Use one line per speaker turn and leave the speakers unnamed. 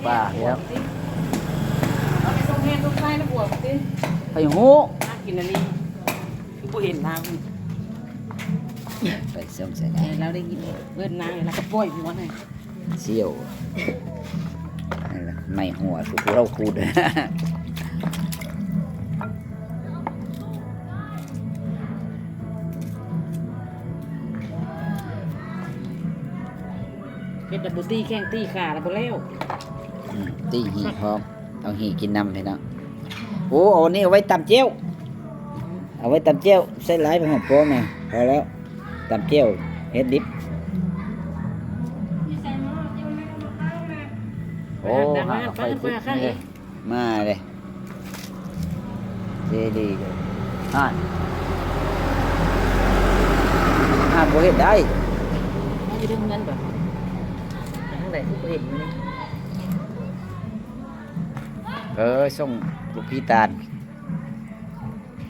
ป้าแล้ว
เอาไปส่งแห้งส่งไส้แล้วบวกสิ
ไปหู
น่ากินอันนี้คือบ่เห็นนาง
ไปส่งใส่ไง
เราได้ยินเบิ้นนางแล้วก็ปล่อยหัวหน่อย
เชี่ยวนั่นแหละไม่หัวคือเราคูด
เป็นดับเบิลตี้แข้งตีขาแล้วบ่แล้ว
ตีหีพร้อมเอาหีกินน้ำให้เนาะโอ้เอาอันนี้เอาไว้ตำเจียวเอาไว้ตำเจียวใส่หลายไปหอมโป้งนะพอแล้วตำเจียวเฮ็ดดิบโอ้หาไฟฟุดเลยมาเลยเจดีเลยโบเฮ็ดได้
มันจะดึงเงินบ่ทางไหนคือบ่เห็นอยู่นี่
ส่งลูกพี่ตาล